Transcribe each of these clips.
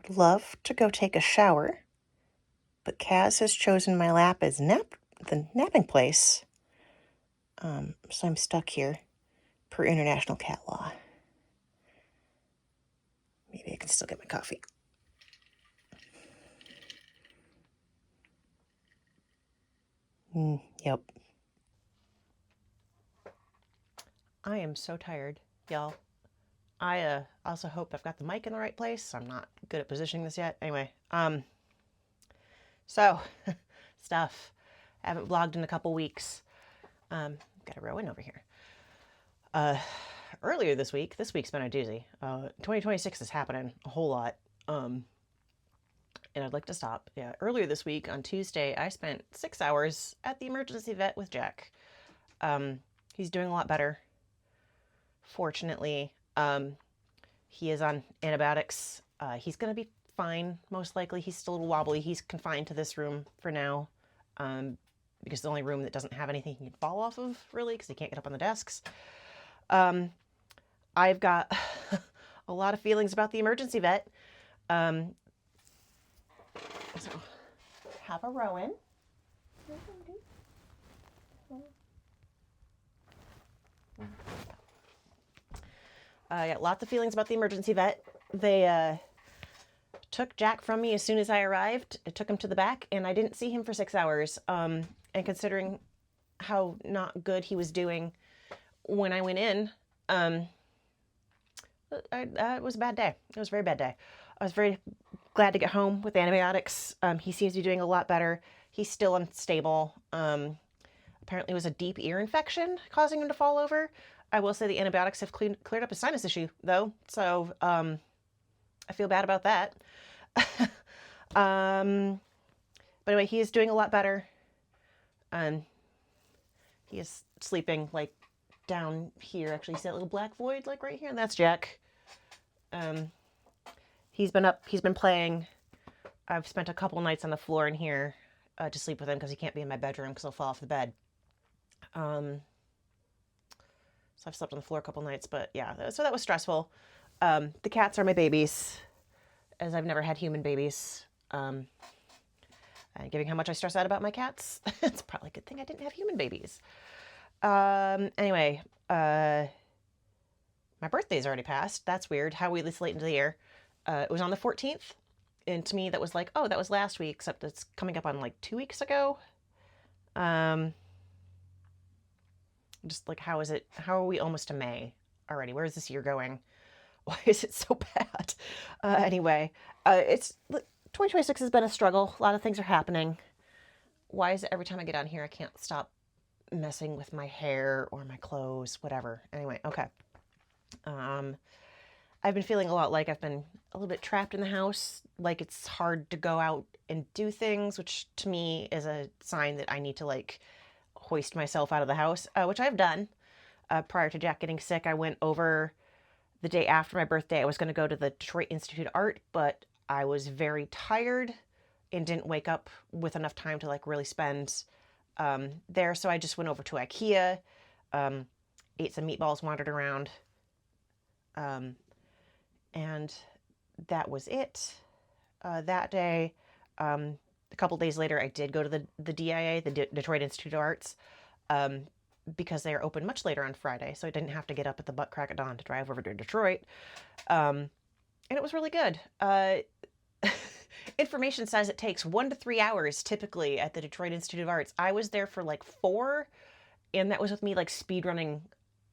love to go take a shower, but Kaz has chosen my lap as the napping place. So I'm stuck here per international cat law. Maybe I can still get my coffee. Yep. I am so tired, y'all. I also hope I've got the mic in the right place. I'm not good at positioning this yet. Anyway, so stuff. I haven't vlogged in a couple weeks. Got a Rowan over here. Earlier this week's been a doozy. 2026 is happening a whole lot. And I'd like to stop. Yeah, earlier this week on Tuesday, I spent 6 hours at the emergency vet with Jack. He's doing a lot better. Fortunately, he is on antibiotics. He's going to be fine, most likely. He's still a little wobbly. He's confined to this room for now, because it's the only room that doesn't have anything he can fall off of, really, because he can't get up on the desks. I've got a lot of feelings about the emergency vet. So, have a Rowan. I got lots of feelings about the emergency vet. They took Jack from me as soon as I arrived. It took him to the back, and I didn't see him for 6 hours. And considering how not good he was doing when I went in, it was a bad day. It was a very bad day. I was very glad to get home with antibiotics. He seems to be doing a lot better. He's still unstable. Apparently it was a deep ear infection causing him to fall over. I will say the antibiotics have cleared up his sinus issue, though, so I feel bad about that. But anyway, he is doing a lot better. He is sleeping, like, down here. Actually, you see that little black void, like, right here? And that's Jack. He's been up, he's been playing. I've spent a couple nights on the floor in here to sleep with him because he can't be in my bedroom because he'll fall off the bed. So I've slept on the floor a couple nights, but yeah, so that was stressful. The cats are my babies, as I've never had human babies. Given how much I stress out about my cats, it's probably a good thing I didn't have human babies. Anyway, my birthday's already passed. That's weird. How are we this late into the year? It was on the 14th. And to me, that was like, oh, that was last week, except it's coming up on like 2 weeks ago. Just like, how is it? How are we almost to May already? Where is this year going? Why is it so bad? Anyway, it's 2026 has been a struggle. A lot of things are happening. Why is it every time I get on here, I can't stop messing with my hair or my clothes, whatever. Anyway, okay. I've been feeling a lot like I've been a little bit trapped in the house, like it's hard to go out and do things, which to me is a sign that I need to like hoist myself out of the house, which I've done. Prior to Jack getting sick, I went over the day after my birthday. I was going to go to the Detroit Institute of Art, but I was very tired and didn't wake up with enough time to like really spend there. So I just went over to IKEA, ate some meatballs, wandered around, and that was it. That day, a couple days later, I did go to the DIA, the Detroit Institute of Arts, because they are open much later on Friday, so I didn't have to get up at the butt crack of dawn to drive over to Detroit. And it was really good. Information says it takes 1 to 3 hours typically at the Detroit Institute of Arts. I was there for like 4, and that was with me like speed running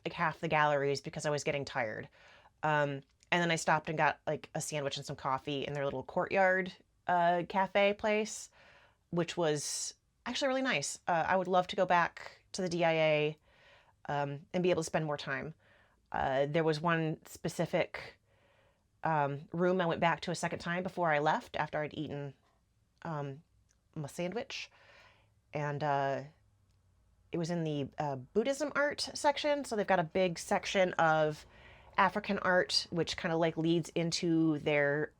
like half the galleries because I was getting tired. And then I stopped and got like a sandwich and some coffee in their little courtyard cafe place, which was actually really nice. I would love to go back to the DIA and be able to spend more time. There was one specific room I went back to a second time before I left after I'd eaten my sandwich. And it was in the Buddhism art section. So they've got a big section of African art, which kind of like leads into their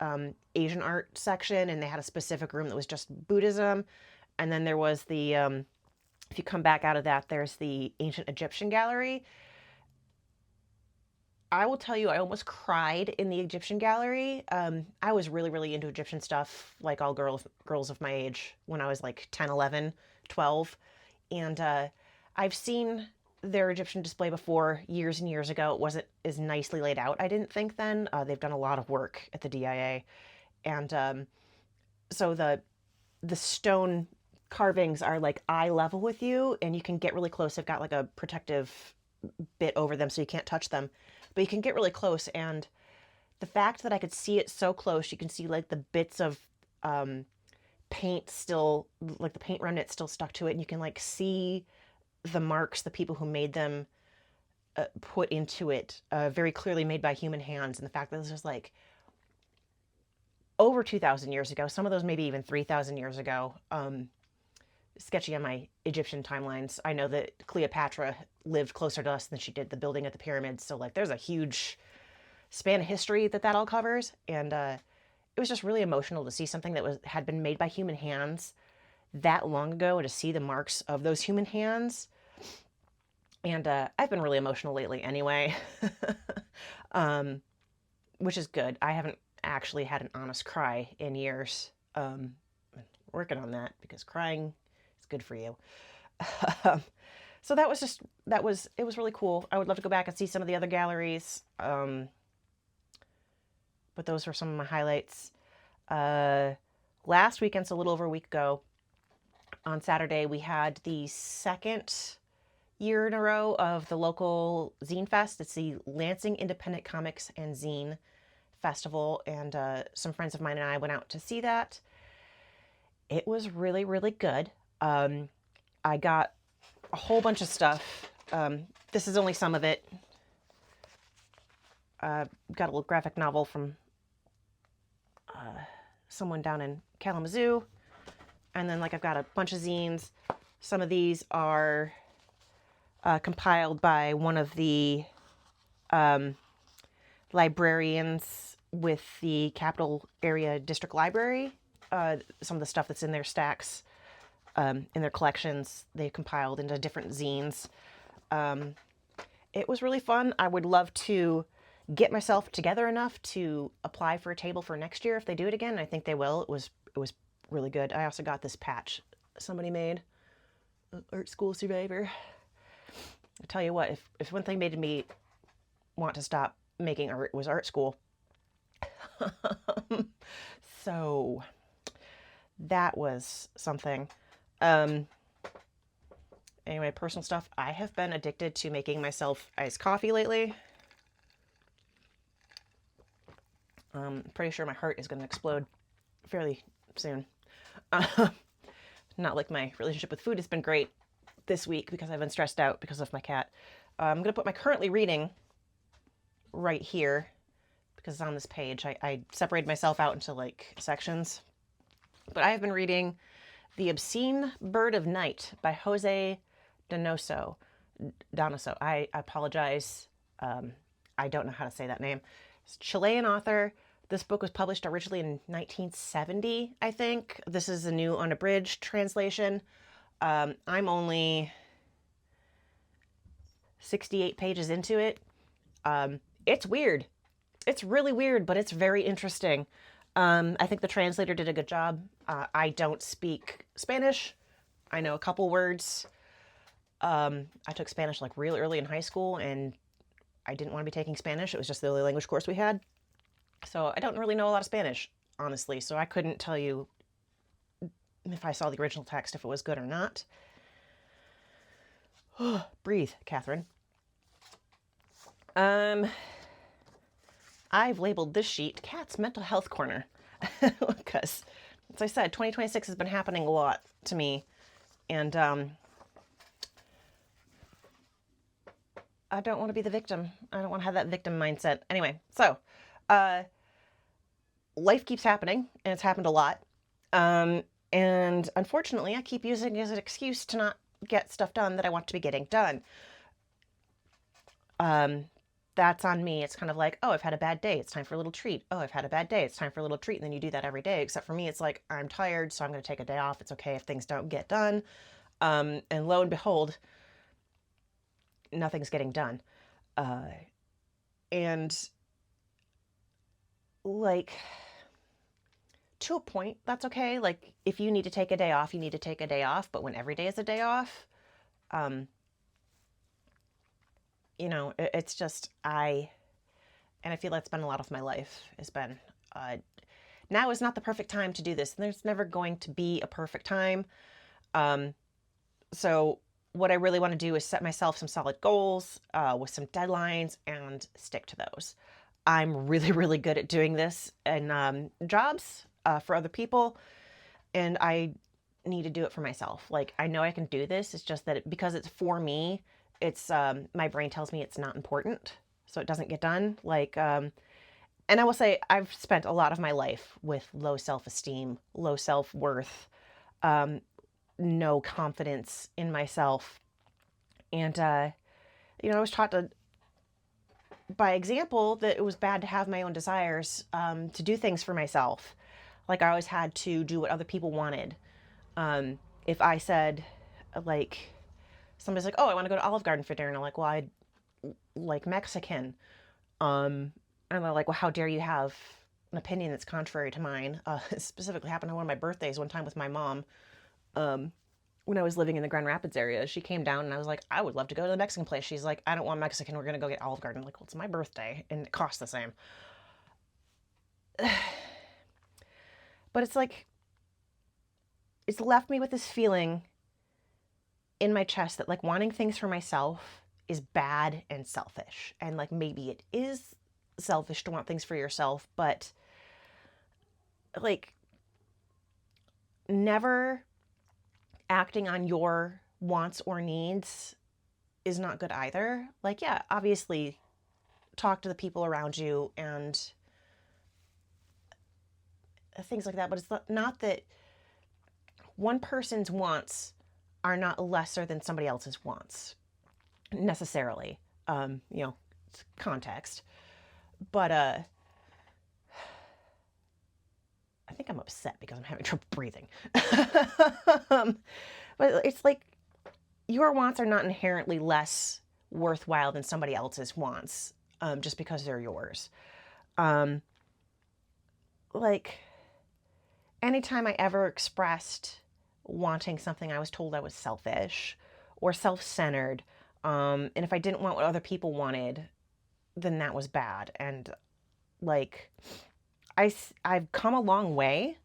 Asian art section. And they had a specific room that was just Buddhism. And then there was the, if you come back out of that, there's the ancient Egyptian gallery. I will tell you, I almost cried in the Egyptian gallery. I was really, really into Egyptian stuff, like all girls of my age, when I was like 10, 11, 12. And I've seen their Egyptian display before years and years ago. It wasn't as nicely laid out, I didn't think then. They've done a lot of work at the DIA. And so the stone carvings are like eye level with you, and you can get really close. They've got like a protective bit over them so you can't touch them, but you can get really close. And the fact that I could see it so close, you can see like the bits of paint still, like the paint remnant still stuck to it, and you can like see the marks the people who made them put into it, very clearly made by human hands. And the fact that this was like over 2,000 years ago, some of those maybe even 3,000 years ago. Sketchy on my Egyptian timelines. I know that Cleopatra lived closer to us than she did the building of the pyramids. So like there's a huge span of history that all covers. And it was just really emotional to see something that had been made by human hands that long ago, and to see the marks of those human hands. And I've been really emotional lately anyway, which is good. I haven't actually had an honest cry in years. Working on that, because crying is good for you. So it was really cool. I would love to go back and see some of the other galleries. But those were some of my highlights. Last weekend, so a little over a week ago, on Saturday, we had the second year in a row of the local Zine Fest. It's the Lansing Independent Comics and Zine Festival, and some friends of mine and I went out to see that. It was really, really good. I got a whole bunch of stuff. This is only some of it. Got a little graphic novel from someone down in Kalamazoo. And then like I've got a bunch of zines. Some of these are compiled by one of the librarians with the Capital Area District Library. Some of the stuff that's in their stacks, in their collections, they compiled into different zines. It was really fun. I would love to get myself together enough to apply for a table for next year if they do it again. I think they will. It was really good. I also got this patch somebody made, Art School Survivor. I tell you what, if one thing made me want to stop making art, was art school. So that was something. Anyway, personal stuff. I have been addicted to making myself iced coffee lately. Pretty sure my heart is going to explode fairly soon. Not like my relationship with food has been great this week, because I've been stressed out because of my cat. I'm going to put my currently reading right here, because it's on this page. I separated myself out into like sections. But I have been reading The Obscene Bird of Night by Jose Donoso. I apologize. I don't know how to say that name. It's a Chilean author. This book was published originally in 1970, I think. This is a new unabridged translation. I'm only 68 pages into it. It's weird. It's really weird, but it's very interesting. I think the translator did a good job. I don't speak Spanish. I know a couple words. I took Spanish like real early in high school, and I didn't want to be taking Spanish. It was just the only language course we had. So I don't really know a lot of Spanish, honestly. So I couldn't tell you if I saw the original text, if it was good or not. Breathe, Catherine. I've labeled this sheet Cat's Mental Health Corner, because, as I said, 2026 has been happening a lot to me, and I don't want to be the victim. I don't want to have that victim mindset. Anyway, so life keeps happening, and it's happened a lot, and unfortunately, I keep using it as an excuse to not get stuff done that I want to be getting done. That's on me. It's kind of like, oh, I've had a bad day. It's time for a little treat. Oh, I've had a bad day. It's time for a little treat. And then you do that every day. Except for me, it's like, I'm tired, so I'm going to take a day off. It's okay if things don't get done. And lo and behold, nothing's getting done. And like, to a point, that's okay. Like, if you need to take a day off, you need to take a day off. But when every day is a day off, um, it's just and I feel that's been a lot of my life has been, uh, now is not the perfect time to do this. And there's never going to be a perfect time. Um, so what I really want to do is set myself some solid goals, with some deadlines and stick to those. I'm really, really good at doing this in, jobs, for other people, and I need to do it for myself. Like, I know I can do this. It's just that because it's for me, it's, my brain tells me it's not important, so it doesn't get done. Like, and I will say I've spent a lot of my life with low self esteem, low self worth, um, no confidence in myself, and I was taught to by example that it was bad to have my own desires, to do things for myself. Like, I always had to do what other people wanted. If I said, like, somebody's like, "Oh, I want to go to Olive Garden for dinner," and I'm like, "Well, I like Mexican," and they're like, "Well, how dare you have an opinion that's contrary to mine?" It specifically happened on one of my birthdays one time with my mom. Um, when I was living in the Grand Rapids area, she came down and I was like, "I would love to go to the Mexican place." She's like, "I don't want Mexican. We're gonna go get Olive Garden." I'm like, "Well, it's my birthday and it costs the same." But it's like, it's left me with this feeling in my chest that, like, wanting things for myself is bad and selfish. And like, maybe it is selfish to want things for yourself, but like, never acting on your wants or needs is not good either. Like, yeah, obviously talk to the people around you and things like that, but it's not that one person's wants are not lesser than somebody else's wants necessarily. It's context. But I think I'm upset because I'm having trouble breathing. um, but it's like, your wants are not inherently less worthwhile than somebody else's wants, just because they're yours. Um, like, anytime I ever expressed wanting something, I was told I was selfish or self centered. And if I didn't want what other people wanted, then that was bad. And like, I've come a long way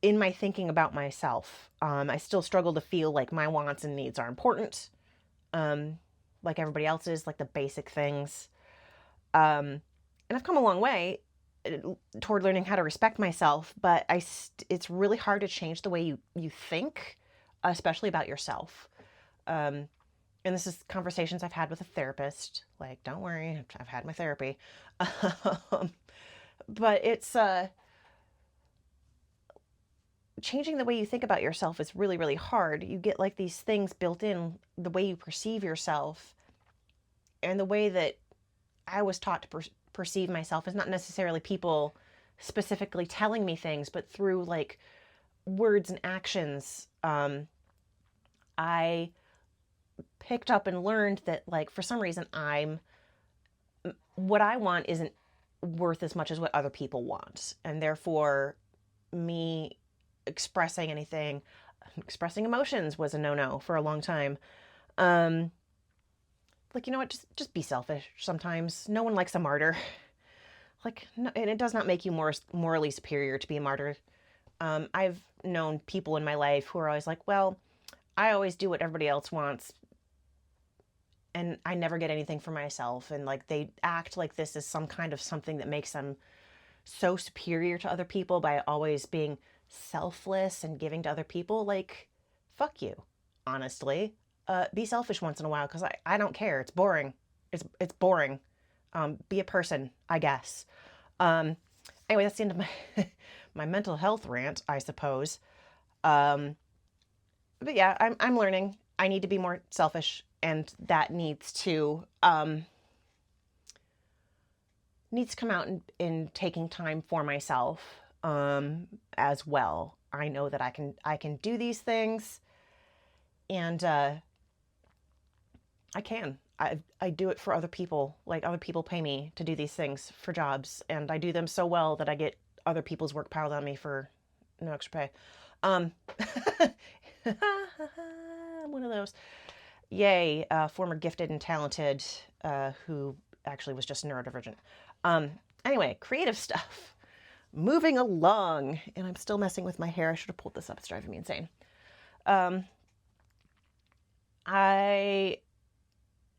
in my thinking about myself. I still struggle to feel like my wants and needs are important, um, like everybody else's, like the basic things. And I've come a long way, toward learning how to respect myself, but it's really hard to change the way you think, especially about yourself. Um, and this is conversations I've had with a therapist. Like, don't worry, I've had my therapy. um, but it's changing the way you think about yourself is really, really hard. You get like these things built in, the way you perceive yourself, and the way that I was taught to perceive myself is not necessarily people specifically telling me things, but through like words and actions. I picked up and learned that, like, for some reason, what I want isn't worth as much as what other people want. And therefore, me expressing anything, expressing emotions was a no-no for a long time. Um, like, you know what? Just be selfish sometimes. No one likes a martyr. Like, no, and it does not make you more morally superior to be a martyr. I've known people in my life who are always like, well, I always do what everybody else wants, and I never get anything for myself. And like, they act like this is some kind of something that makes them so superior to other people by always being selfless and giving to other people. Like, fuck you, honestly. Be selfish once in a while, because I don't care. It's boring. It's boring. Be a person, I guess. Um, anyway, that's the end of my my mental health rant, I suppose. Um, but yeah, I'm learning. I need to be more selfish, and that needs to come out in taking time for myself, as well. I know that I can do these things, and I can. I do it for other people. Like other people pay me to do these things for jobs, and I do them so well that I get other people's work piled on me for no extra pay. Um, I'm one of those. Yay, former gifted and talented, who actually was just neurodivergent. Um, anyway, creative stuff. Moving along, and I'm still messing with my hair. I should have pulled this up. It's driving me insane. I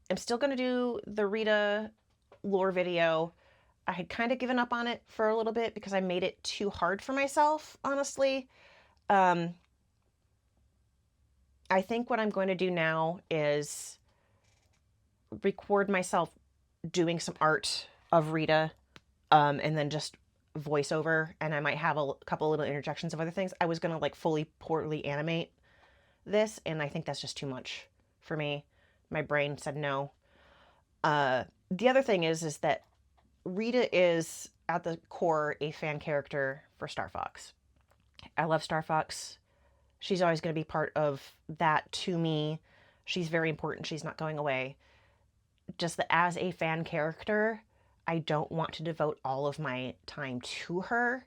am still going to do the Rita lore video. I had kind of given up on it for a little bit because I made it too hard for myself, honestly. I think what I'm going to do now is record myself doing some art of Rita, and then just voiceover, and I might have a couple little interjections of other things. I was going to like fully poorly animate this, and I think that's just too much for me. My brain said no. The other thing is that Rita is at the core a fan character for Star Fox. I love Star Fox. She's always going to be part of that to me. She's very important. She's not going away. Just that as a fan character, I don't want to devote all of my time to her.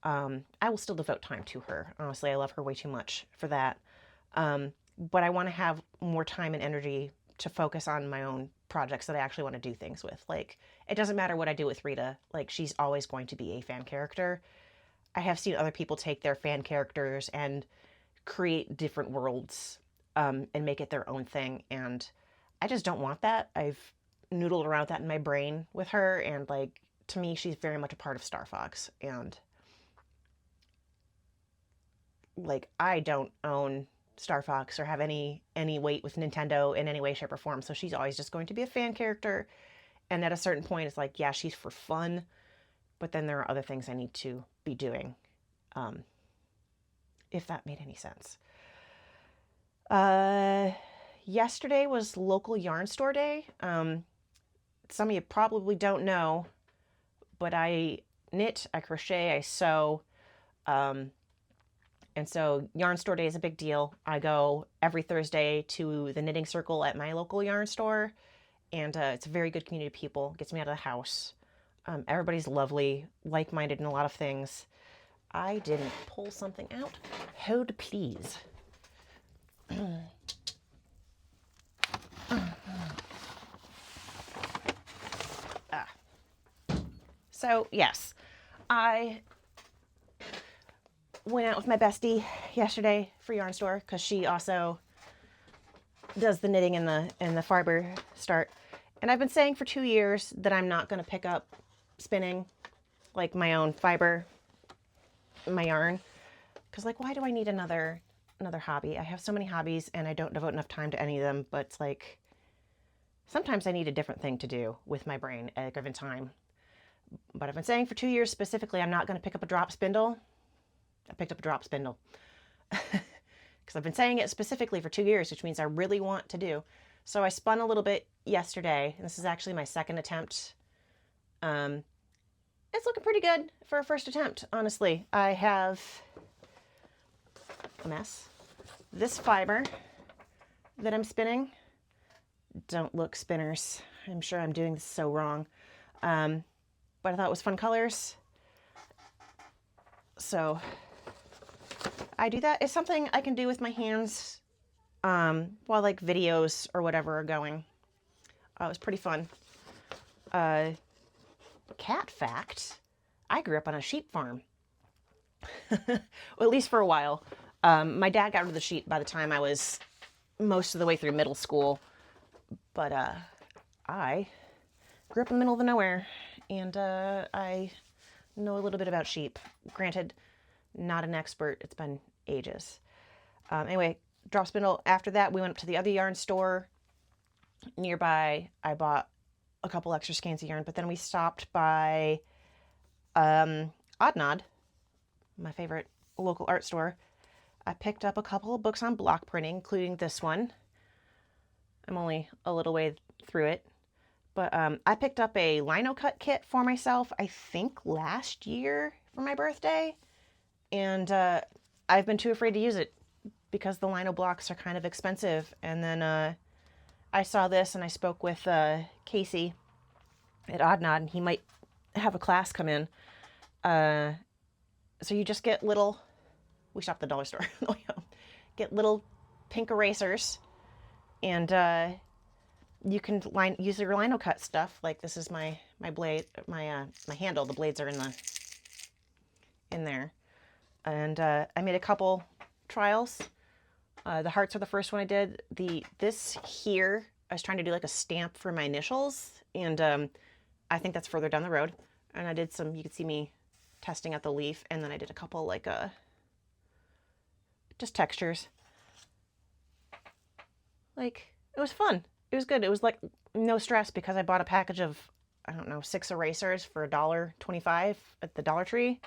I will still devote time to her. Honestly, I love her way too much for that. But I want to have more time and energy to focus on my own projects that I actually want to do things with. Like, it doesn't matter what I do with Rita. Like, she's always going to be a fan character. I have seen other people take their fan characters and create different worlds, and make it their own thing. And I just don't want that. I've noodled around that in my brain with her. And like, to me, she's very much a part of Star Fox. And like, I don't own Star Fox or have any weight with Nintendo in any way, shape, or form. So she's always just going to be a fan character. And at a certain point, it's like, yeah, she's for fun, but then there are other things I need to be doing. If that made any sense. Yesterday was local yarn store day. Some of you probably don't know, but I knit, I crochet, I sew. And so yarn store day is a big deal. I go every Thursday to the knitting circle at my local yarn store, and it's a very good community of people. Gets me out of the house. Everybody's lovely, like-minded in a lot of things. I didn't pull something out. Hold please. So yes, I went out with my bestie yesterday for yarn store because she also does the knitting and the fiber start. And I've been saying for 2 years that I'm not going to pick up spinning, like my own fiber, my yarn, because like, why do I need another hobby? I have so many hobbies and I don't devote enough time to any of them. But it's like, sometimes I need a different thing to do with my brain at a given time. But I've been saying for 2 years specifically, I'm not going to pick up a drop spindle. I picked up a drop spindle because I've been saying it specifically for 2 years, which means I really want to do. So I spun a little bit yesterday, and this is actually my second attempt. It's looking pretty good for a first attempt, honestly. I have a mess. This fiber that I'm spinning, don't look, spinners. I'm sure I'm doing this so wrong. But I thought it was fun colors. So I do that. It's something I can do with my hands while like videos or whatever are going. It was pretty fun. Cat fact, I grew up on a sheep farm. Well, at least for a while. My dad got rid of the sheep by the time I was most of the way through middle school. But I grew up in the middle of nowhere, and I know a little bit about sheep. Granted, not an expert. It's been ages. Anyway, drop spindle. After that, we went up to the other yarn store nearby. I bought a couple extra skeins of yarn, but then we stopped by Odd Nod, my favorite local art store. I picked up a couple of books on block printing, including this one. I'm only a little way through it. But I picked up a lino cut kit for myself, I think last year for my birthday. And I've been too afraid to use it because the lino blocks are kind of expensive. And then I saw this and I spoke with Casey at Odd Nod, and he might have a class come in. Uh, so you just get little, we shop at the dollar store, get little pink erasers, and you can use your lino cut stuff. Like this is my blade, my handle. The blades are in there, and I made a couple trials. The hearts are the first one I did. This here, I was trying to do like a stamp for my initials, and I think that's further down the road. And I did some, you could see me testing out the leaf, and then I did a couple like just textures. Like, it was fun. It was good. It was like no stress because I bought a package of, I don't know, 6 erasers for $1.25 at the Dollar Tree.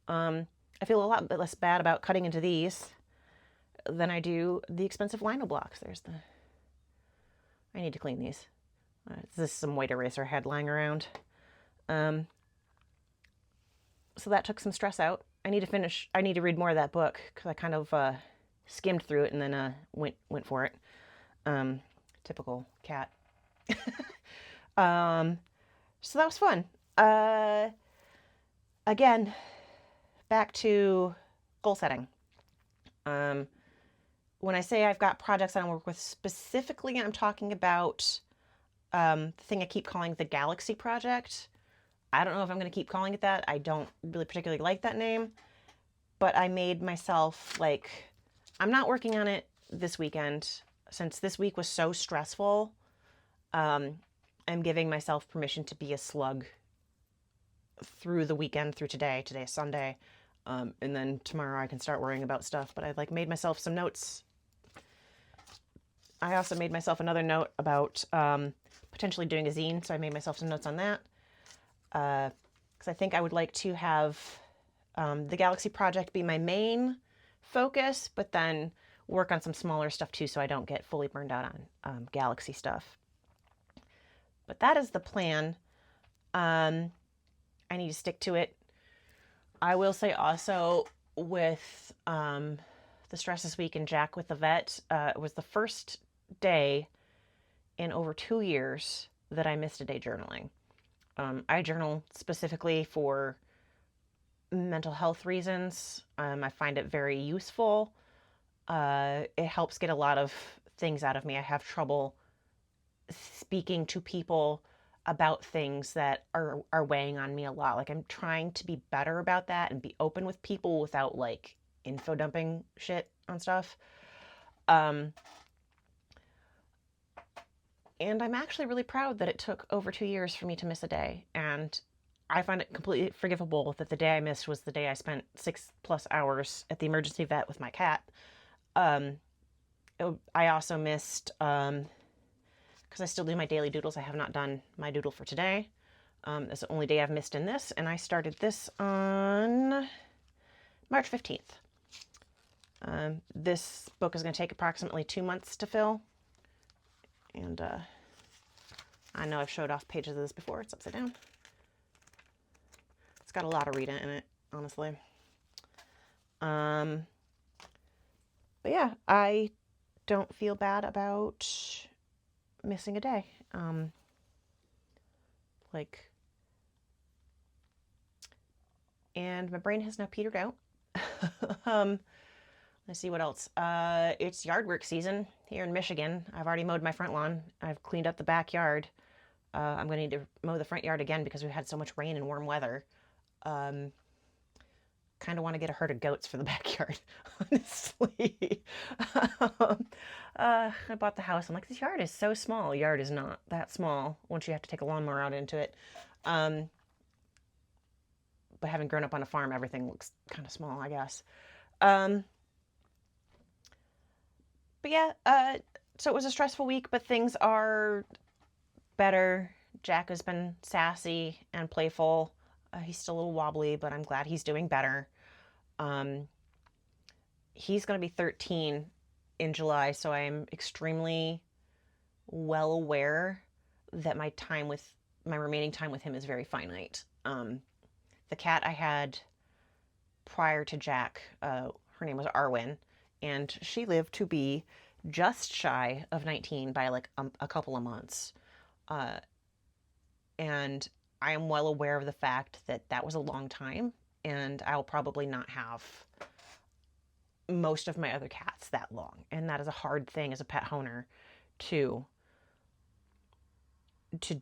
I feel a lot less bad about cutting into these than I do the expensive lino blocks. I need to clean these. This is some white eraser I had lying around. So that took some stress out. I need to read more of that book because I kind of skimmed through it and then went for it. Typical cat. So that was fun. Again, back to goal setting. When I say I've got projects I work with, specifically I'm talking about the thing I keep calling the Galaxy Project. I don't know if I'm going to keep calling it that. I don't really particularly like that name, but I made myself I'm not working on it this weekend since this week was so stressful. I'm giving myself permission to be a slug through the weekend, through today. Today is Sunday. And then tomorrow I can start worrying about stuff, but I made myself some notes. I also made myself another note about potentially doing a zine, so I made myself some notes on that. Because I think I would like to have the Galaxy Project be my main focus, but then work on some smaller stuff too, so I don't get fully burned out on Galaxy stuff. But that is the plan. I need to stick to it. I will say also with the stress this week and Jack with the vet, it was the first day in over 2 years that I missed a day journaling. I journal specifically for mental health reasons. I find it very useful. It helps get a lot of things out of me. I have trouble speaking to people about things that are weighing on me a lot. I'm trying to be better about that and be open with people without info dumping shit on stuff. And I'm actually really proud that it took over 2 years for me to miss a day. And I find it completely forgivable that the day I missed was the day I spent 6+ hours at the emergency vet with my cat. I also missed, because I still do my daily doodles. I have not done my doodle for today. It's the only day I've missed in this, and I started this on March 15th. This book is going to take approximately 2 months to fill. And I know I've showed off pages of this before. It's upside down. It's got a lot of Rita in it, honestly. But yeah, I don't feel bad about missing a day. And my brain has now petered out. Let's see what else. It's yard work season here in Michigan. I've already mowed my front lawn. I've cleaned up the backyard. I'm going to need to mow the front yard again because we've had so much rain and warm weather. Kind of want to get a herd of goats for the backyard, honestly. I bought the house. I'm like, this yard is so small. Yard is not that small once you have to take a lawnmower out into it. But having grown up on a farm, everything looks kind of small, I guess. But yeah, so it was a stressful week, but things are better. Jack has been sassy and playful. He's still a little wobbly, but I'm glad he's doing better. He's going to be 13 in July, so I am extremely well aware that my remaining time with him is very finite. The cat I had prior to Jack, her name was Arwen, and she lived to be just shy of 19 by like a couple of months. Uh, and I am well aware of the fact that that was a long time, and I'll probably not have most of my other cats that long. And that is a hard thing as a pet owner to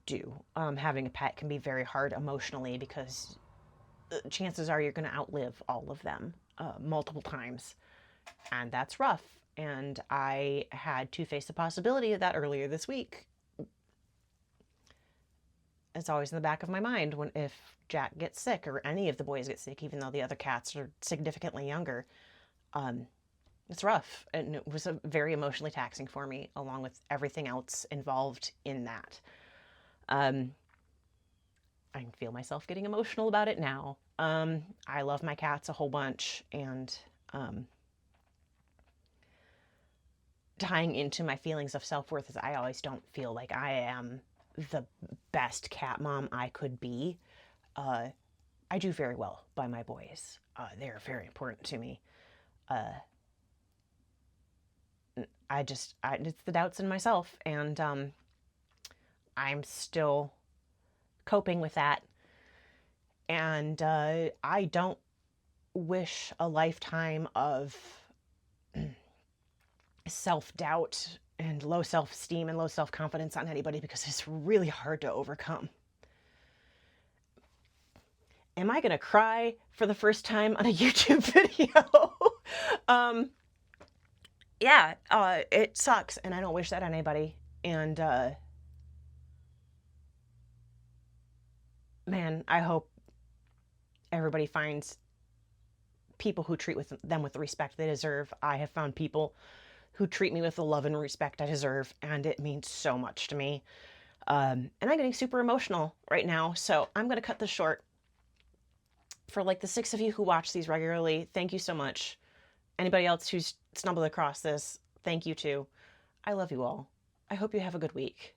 do. Having a pet can be very hard emotionally because chances are you're going to outlive all of them multiple times, and that's rough. And I had to face the possibility of that earlier this week. It's always in the back of my mind when if Jack gets sick or any of the boys get sick, even though the other cats are significantly younger. It's rough, and it was very emotionally taxing for me, along with everything else involved in that. I can feel myself getting emotional about it now. I love my cats a whole bunch, and tying into my feelings of self-worth is I always don't feel like I am the best cat mom I could be. I do very well by my boys. They're very important to me. It's the doubts in myself, and I'm still coping with that. And I don't wish a lifetime of self-doubt and low self-esteem and low self-confidence on anybody, because it's really hard to overcome. Am I going to cry for the first time on a YouTube video? Yeah, it sucks, and I don't wish that on anybody. And man, I hope everybody finds people who treat them with the respect they deserve. I have found people who treat me with the love and respect I deserve, and it means so much to me. And I'm getting super emotional right now, so I'm going to cut this short. For like the 6 of you who watch these regularly, thank you so much. Anybody else who's stumbled across this, thank you too. I love you all. I hope you have a good week.